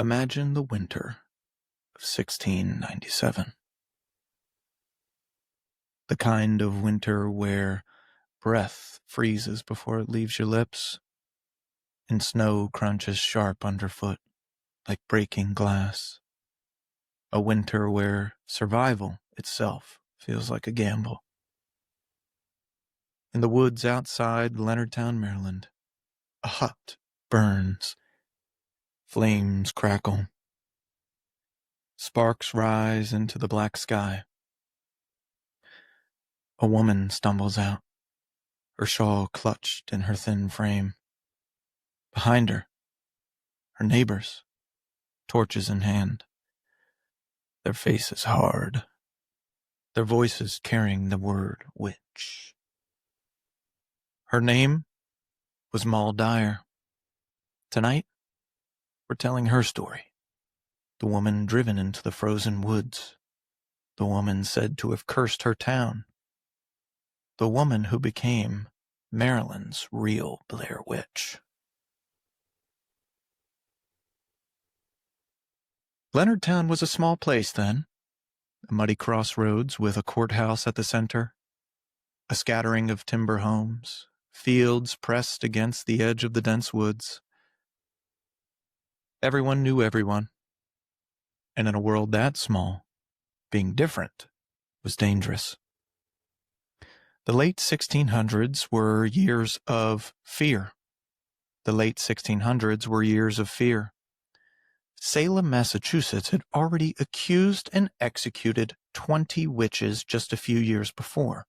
Imagine the winter of 1697. The kind of winter where breath freezes before it leaves your lips, and snow crunches sharp underfoot like breaking glass. A winter where survival itself feels like a gamble. In the woods outside Leonardtown, Maryland, a hut burns. Flames crackle. Sparks rise into the black sky. A woman stumbles out, her shawl clutched in her thin frame. Behind her neighbors, torches in hand. Their faces hard, their voices carrying the word witch. Her name was Moll Dyer. Tonight, we're telling her story. The woman driven into the frozen woods. The woman said to have cursed her town. The woman who became Maryland's real Blair Witch. Leonardtown was a small place then, a muddy crossroads with a courthouse at the center, a scattering of timber homes, fields pressed against the edge of the dense woods. Everyone knew everyone, and in a world that small, being different was dangerous. The late 1600s were years of fear. The late 1600s were years of fear. Salem, Massachusetts had already accused and executed 20 witches just a few years before.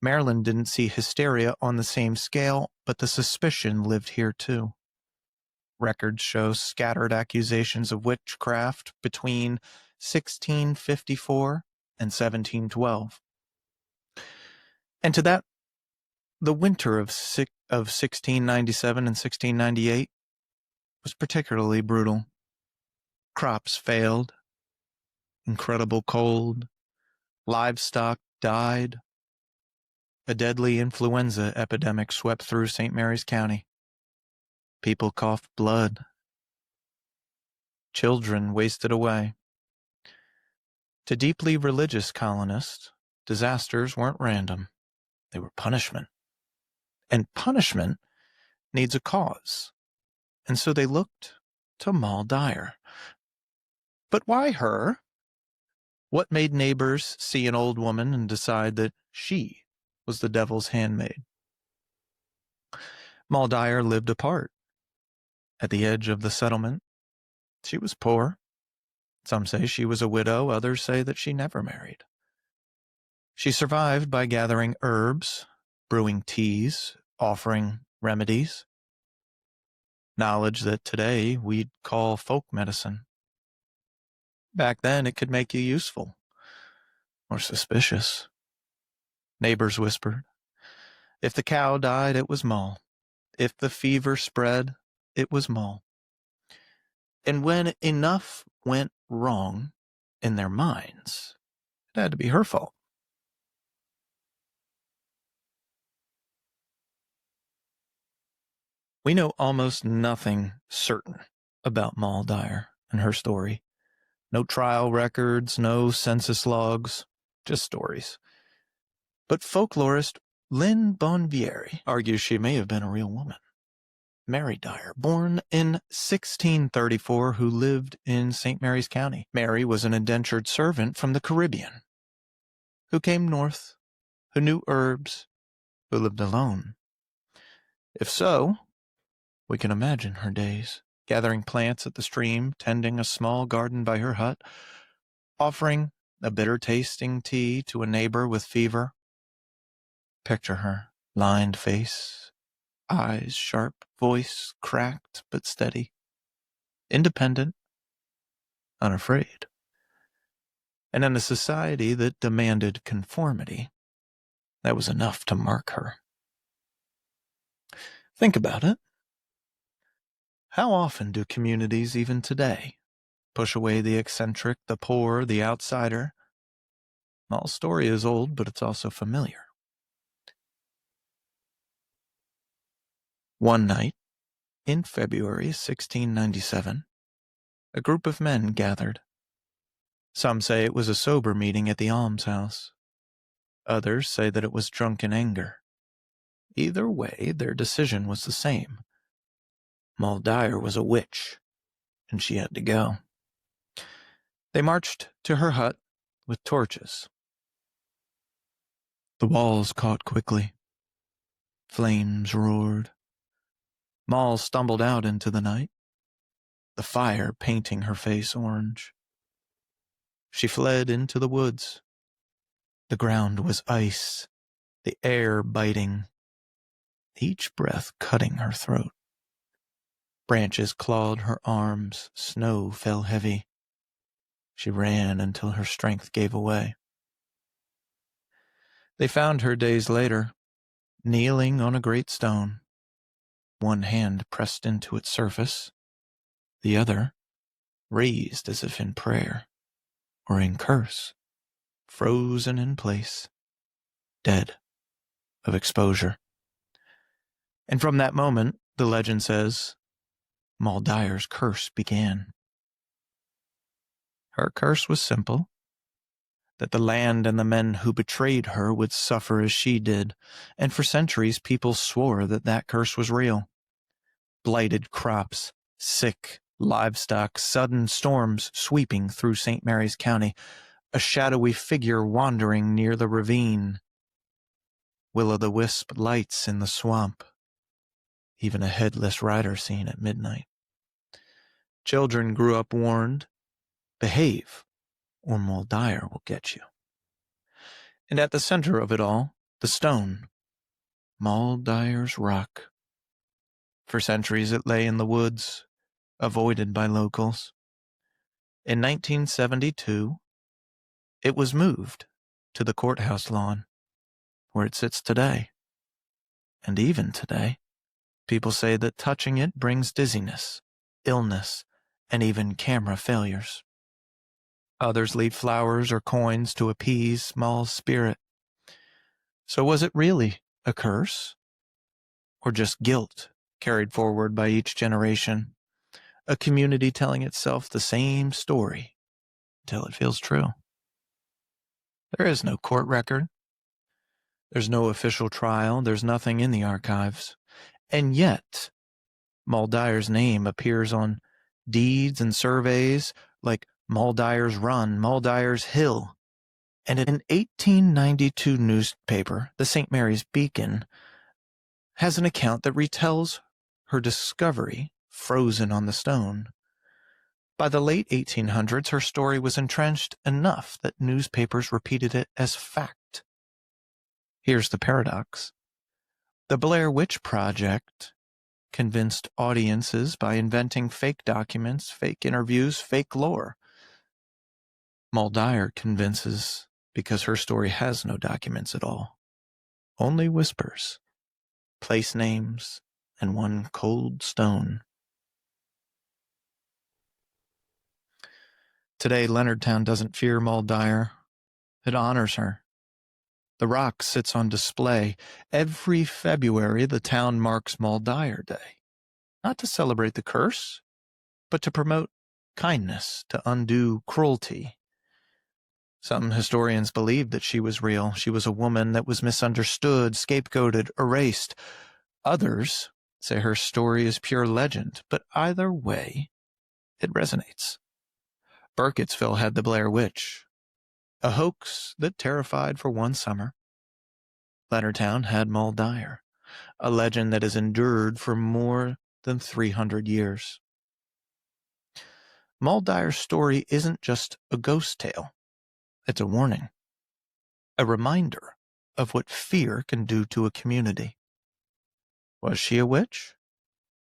Maryland didn't see hysteria on the same scale, but the suspicion lived here too. Records show scattered accusations of witchcraft between 1654 and 1712. And to that, the winter of 1697 and 1698 was particularly brutal. Crops failed, incredible cold, livestock died. A deadly influenza epidemic swept through St. Mary's County. People coughed blood. Children wasted away. To deeply religious colonists, disasters weren't random. They were punishment. And punishment needs a cause. And so they looked to Moll Dyer. But why her? What made neighbors see an old woman and decide that she was the devil's handmaid? Moll Dyer lived apart. At the edge of the settlement, she was poor. Some say she was a widow, others say that she never married. She survived by gathering herbs, brewing teas, offering remedies. Knowledge that today we'd call folk medicine. Back then, it could make you useful or suspicious. Neighbors whispered. If the cow died, it was Moll. If the fever spread, it was Moll. And when enough went wrong in their minds, it had to be her fault. We know almost nothing certain about Moll Dyer and her story. No trial records, no census logs, just stories. But folklorist Lynn Bonvieri argues she may have been a real woman. Mary Dyer, born in 1634, who lived in St. Mary's County. Mary was an indentured servant from the Caribbean, who came north, who knew herbs, who lived alone. If so, we can imagine her days, gathering plants at the stream, tending a small garden by her hut, offering a bitter-tasting tea to a neighbor with fever. Picture her, lined face, eyes sharp, voice cracked but steady, independent, unafraid. And in a society that demanded conformity, that was enough to mark her. Think about it. How often do communities, even today, push away the eccentric, the poor, the outsider? Moll's story is old, but it's also familiar. One night, in February 1697, A group of men gathered. Some say it was a sober meeting at the almshouse. Others say that it was drunken anger. Either way, their decision was the same. Moll Dyer was a witch, and she had to go. They marched to her hut with torches. The walls caught quickly. Flames roared. Moll stumbled out into the night, the fire painting her face orange. She fled into the woods. The ground was ice, the air biting, each breath cutting her throat. Branches clawed her arms, snow fell heavy. She ran until her strength gave away. They found her days later, kneeling on a great stone, one hand pressed into its surface, the other raised as if in prayer or in curse, frozen in place, dead of exposure. And from that moment, the legend says, Moll Dyer's curse began. Her curse was simple, that the land and the men who betrayed her would suffer as she did, and for centuries people swore that that curse was real. Blighted crops, sick livestock, sudden storms sweeping through St. Mary's County, a shadowy figure wandering near the ravine, will-o'-the-wisp lights in the swamp, even a headless rider seen at midnight. Children grew up warned, behave, or Moll Dyer will get you. And at the center of it all, the stone, Moll Dyer's rock. For centuries it lay in the woods, avoided by locals. In 1972, it was moved to the courthouse lawn, where it sits today. And even today, people say that touching it brings dizziness, illness, and even camera failures. Others leave flowers or coins to appease Moll's spirit. So was it really a curse? Or just guilt carried forward by each generation? A community telling itself the same story until it feels true. There is no court record. There's no official trial. There's nothing in the archives. And yet, Moll Dyer's name appears on deeds and surveys like Moll Dyer's Run, Moll Dyer's Hill. And an 1892 newspaper, the St. Mary's Beacon, has an account that retells her discovery frozen on the stone. By the late 1800s, her story was entrenched enough that newspapers repeated it as fact. Here's the paradox. The Blair Witch Project convinced audiences by inventing fake documents, fake interviews, fake lore. Moll Dyer convinces because her story has no documents at all. Only whispers, place names, and one cold stone. Today, Leonardtown doesn't fear Moll Dyer. It honors her. The rock sits on display. Every February, the town marks Moll Dyer Day. Not to celebrate the curse, but to promote kindness, to undo cruelty. Some historians believe that she was real. She was a woman that was misunderstood, scapegoated, erased. Others say her story is pure legend, but either way, it resonates. Burkittsville had the Blair Witch, a hoax that terrified for one summer. Leonardtown had Moll Dyer, a legend that has endured for more than 300 years. Moll Dyer's story isn't just a ghost tale. It's a warning, a reminder of what fear can do to a community. Was she a witch?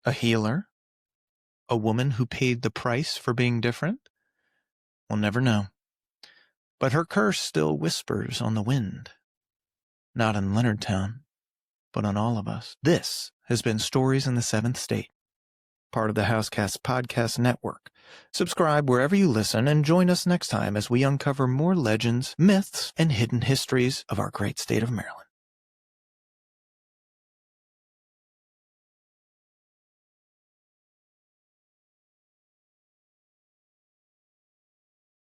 A healer? A woman who paid the price for being different? We'll never know. But her curse still whispers on the wind. Not in Leonardtown, but on all of us. This has been Stories in the Seventh State, part of the Housecast Podcast Network. Subscribe wherever you listen and join us next time as we uncover more legends, myths, and hidden histories of our great state of Maryland.